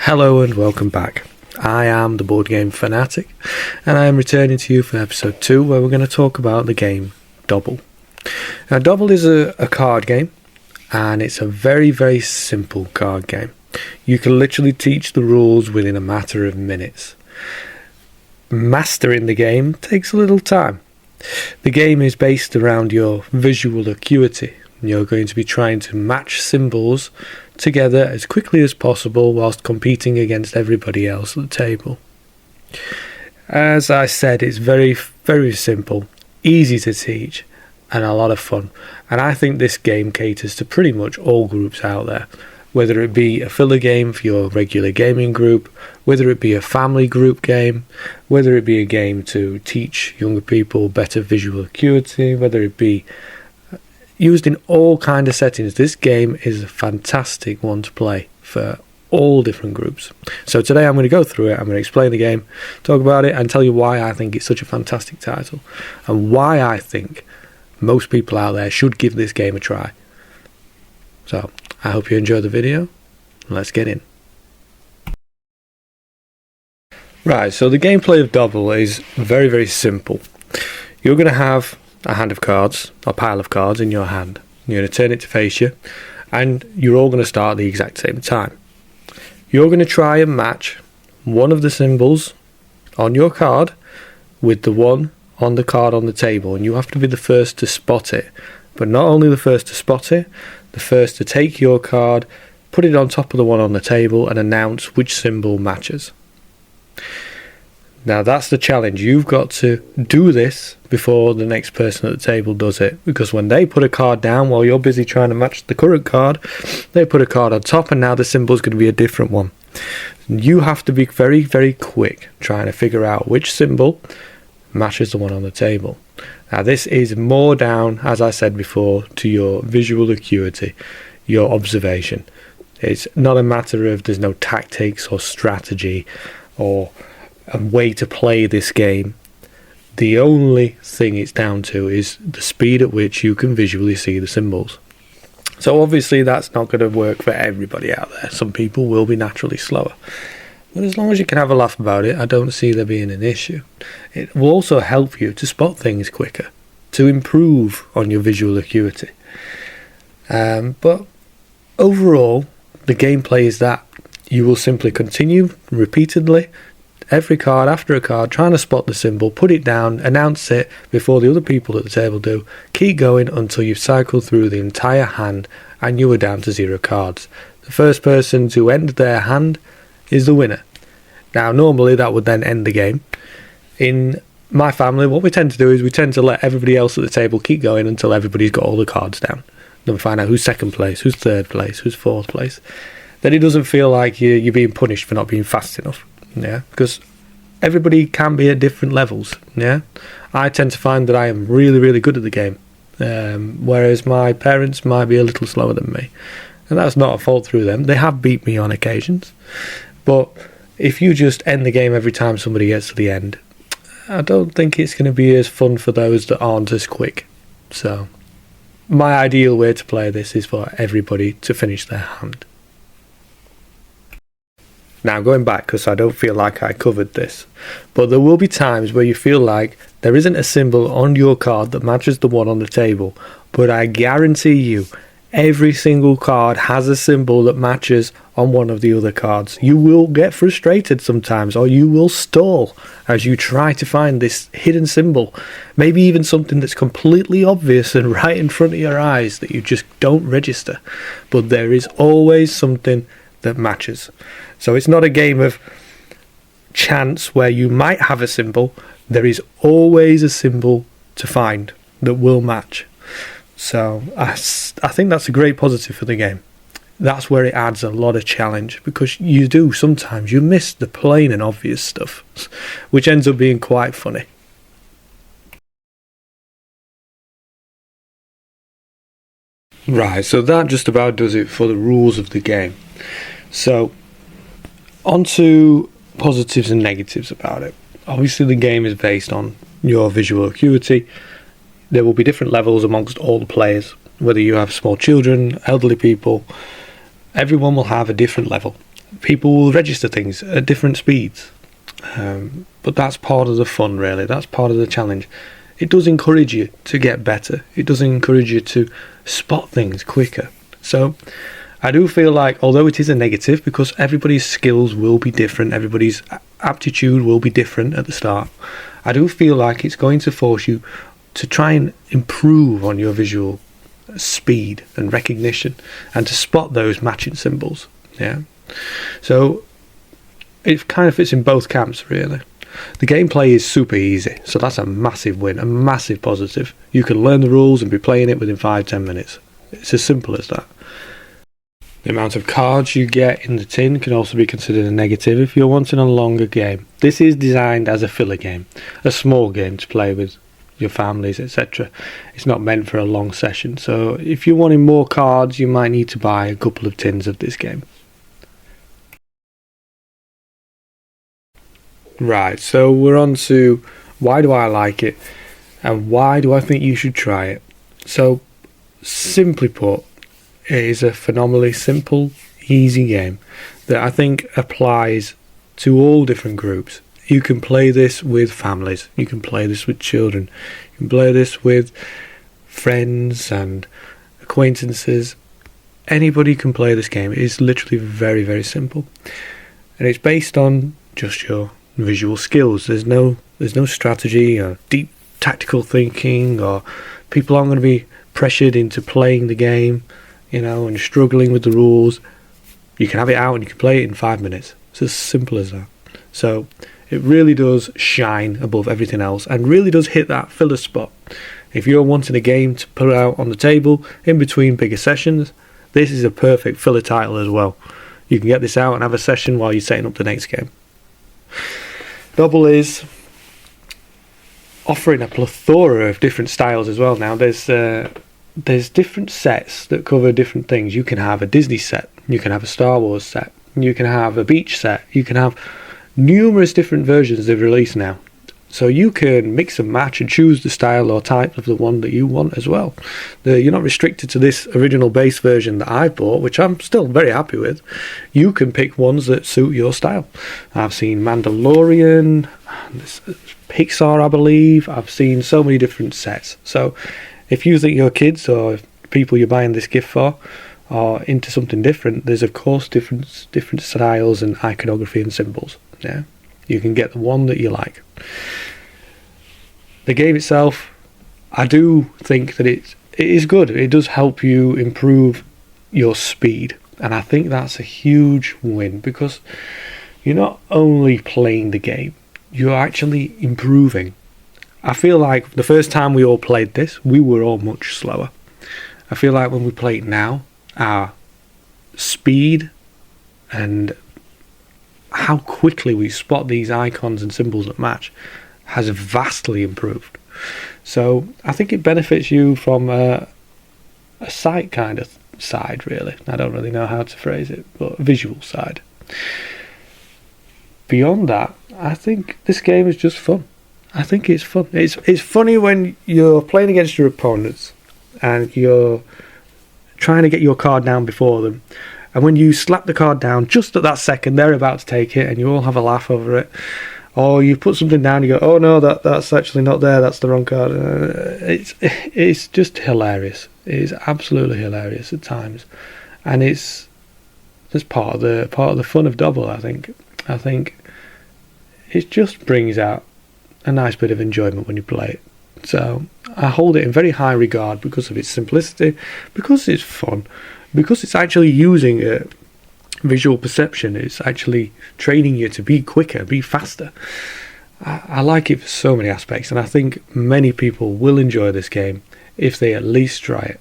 Hello and welcome back. I am the Board Game Fanatic, and I am returning to you for episode 2, where we're going to talk about the game Dobble. Now, Dobble is a card game, and it's a very, very simple card game. You can literally teach the rules within a matter of minutes. Mastering the game takes a little time. The game is based around your visual acuity. You're going to be trying to match symbols together as quickly as possible whilst competing against everybody else at the table. As I said, it's very, very simple, easy to teach, and a lot of fun. And I think this game caters to pretty much all groups out there, whether it be a filler game for your regular gaming group, whether it be a family group game, whether it be a game to teach younger people better visual acuity, whether it be used in all kind of settings. This game is a fantastic one to play for all different groups. So today I'm going to go through it, I'm going to explain the game, talk about it, and tell you why I think it's such a fantastic title, and why I think most people out there should give this game a try. So, I hope you enjoy the video. Let's get in. Right, so the gameplay of Dobble is very, very simple. You're going to have a hand of cards, a pile of cards in your hand. You're going to turn it to face you, and you're all going to start at the exact same time. You're going to try and match one of the symbols on your card with the one on the card on the table, and you have to be the first to spot it. But not only the first to spot it, the first to take your card, put it on top of the one on the table, and announce which symbol matches. Now that's the challenge. You've got to do this before the next person at the table does it, because when they put a card down while you're busy trying to match the current card, they put a card on top, and now the symbol's going to be a different one. You have to be very, very quick trying to figure out which symbol matches the one on the table. Now this is more down, as I said before, to your visual acuity, your observation. It's not a matter of there's no tactics or strategy or a way to play this game. The only thing it's down to is the speed at which you can visually see the symbols. So obviously that's not going to work for everybody out there. Some people will be naturally slower. But as long as you can have a laugh about it, I don't see there being an issue. It will also help you to spot things quicker, to improve on your visual acuity. But overall, the gameplay is that you will simply continue repeatedly, every card after a card, trying to spot the symbol, put it down, announce it before the other people at the table do, keep going until you've cycled through the entire hand and you are down to 0 cards. The first person to end their hand is the winner. Now normally that would then end the game. In my family, what we tend to do is we tend to let everybody else at the table keep going until everybody's got all the cards down. Then we find out who's second place, who's third place, who's fourth place. Then it doesn't feel like you're being punished for not being fast enough. Yeah, because everybody can be at different levels. Yeah, I tend to find that I am really, really good at the game, whereas my parents might be a little slower than me, and that's not a fault through them. They have beat me on occasions, but if you just end the game every time somebody gets to the end, I don't think it's going to be as fun for those that aren't as quick. So my ideal way to play this is for everybody to finish their hand. Now going back, because I don't feel like I covered this, but there will be times where you feel like there isn't a symbol on your card that matches the one on the table, but I guarantee you every single card has a symbol that matches on one of the other cards. You will get frustrated sometimes, or you will stall as you try to find this hidden symbol, maybe even something that's completely obvious and right in front of your eyes that you just don't register, but there is always something that matches. So it's not a game of chance where you might have a symbol. There is always a symbol to find that will match. So I think that's a great positive for the game. That's where it adds a lot of challenge, because sometimes you miss the plain and obvious stuff, which ends up being quite funny. Right, so that just about does it for the rules of the game. So, on to positives and negatives about it. Obviously the game is based on your visual acuity. There will be different levels amongst all the players, whether you have small children, elderly people. Everyone will have a different level. people will register things at different speeds. But that's part of the fun, really. That's part of the challenge. It does encourage you to get better. It does encourage you to spot things quicker. So I do feel like, although it is a negative, because everybody's skills will be different, everybody's aptitude will be different at the start, I do feel like it's going to force you to try and improve on your visual speed and recognition, and to spot those matching symbols. Yeah. So it kind of fits in both camps, really. The gameplay is super easy, so that's a massive win, a massive positive. You can learn the rules and be playing it within 5-10 minutes. It's as simple as that. The amount of cards you get in the tin can also be considered a negative if you're wanting a longer game. This is designed as a filler game, a small game to play with your families, etc. It's not meant for a long session, so if you're wanting more cards, you might need to buy a couple of tins of this game. Right, so we're on to why do I like it and why do I think you should try it. So, simply put, it is a phenomenally simple, easy game that I think applies to all different groups. You can play this with families, you can play this with children, you can play this with friends and acquaintances. Anybody can play this game. It is literally very, very simple. And it's based on just your visual skills. There's no strategy or deep tactical thinking, or people aren't going to be pressured into playing the game, and struggling with the rules. You can have it out and you can play it in 5 minutes. It's as simple as that. So it really does shine above everything else and really does hit that filler spot. If you're wanting a game to put out on the table in between bigger sessions, this is a perfect filler title as well. You can get this out and have a session while you're setting up the next game. Dobble is offering a plethora of different styles as well now. There's different sets that cover different things. You can have a Disney set, you can have a Star Wars set, you can have a beach set, you can have numerous different versions they've released now. So you can mix and match and choose the style or type of the one that you want as well. You're not restricted to this original base version that I bought, which I'm still very happy with. You can pick ones that suit your style. I've seen Mandalorian, Pixar, I believe. I've seen so many different sets. So if you think your kids or people you're buying this gift for are into something different, there's of course different styles and iconography and symbols. Yeah. You can get the one that you like. The game itself, I do think that it is good. It does help you improve your speed. And I think that's a huge win, because you're not only playing the game, you're actually improving. I feel like the first time we all played this, we were all much slower. I feel like when we play it now, our speed and how quickly we spot these icons and symbols that match has vastly improved. So I think it benefits you from a sight kind of side, really. I don't really know how to phrase it, but a visual side. Beyond that, I think this game is just fun. I think it's fun. It's funny when you're playing against your opponents and you're trying to get your card down before them. And when you slap the card down, just at that second, they're about to take it, and you all have a laugh over it. Or you put something down, you go, "Oh no, that's actually not there. That's the wrong card." It's just hilarious. It is absolutely hilarious at times, and it's part of the fun of Dobble. I think it just brings out a nice bit of enjoyment when you play it. So I hold it in very high regard because of its simplicity, because it's fun, because it's actually using visual perception. It's actually training you to be quicker, be faster. I like it for so many aspects, and I think many people will enjoy this game if they at least try it.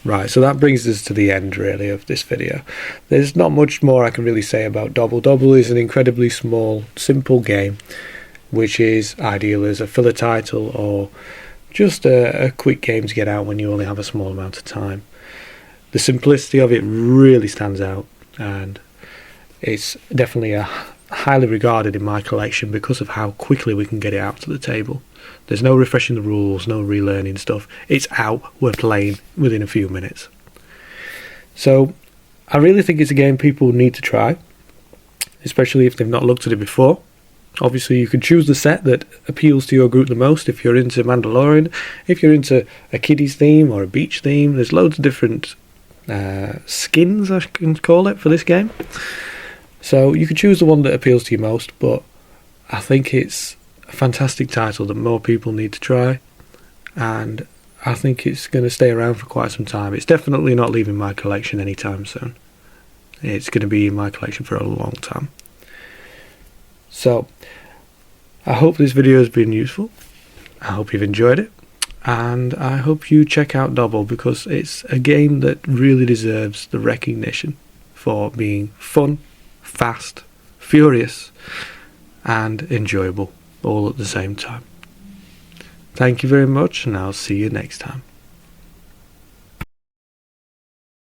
Right, so that brings us to the end, really, of this video. There's not much more I can really say about Dobble. Dobble is an incredibly small, simple game, which is ideal as a filler title or just a quick game to get out when you only have a small amount of time. The simplicity of it really stands out, and it's definitely a highly regarded in my collection because of how quickly we can get it out to the table. There's no refreshing the rules, no relearning stuff. It's out, we're playing within a few minutes. So I really think it's a game people need to try, especially if they've not looked at it before. Obviously you can choose the set that appeals to your group the most if you're into Mandalorian. If you're into a kiddies theme or a beach theme, there's loads of different skins, I can call it, for this game. So you can choose the one that appeals to you most, but I think it's a fantastic title that more people need to try, and I think it's going to stay around for quite some time. It's definitely not leaving my collection anytime soon. It's going to be in my collection for a long time. So I hope this video has been useful. I hope you've enjoyed it, and I hope you check out Dobble, because it's a game that really deserves the recognition for being fun, fast, furious, and enjoyable all at the same time. Thank you very much, and I'll see you next time.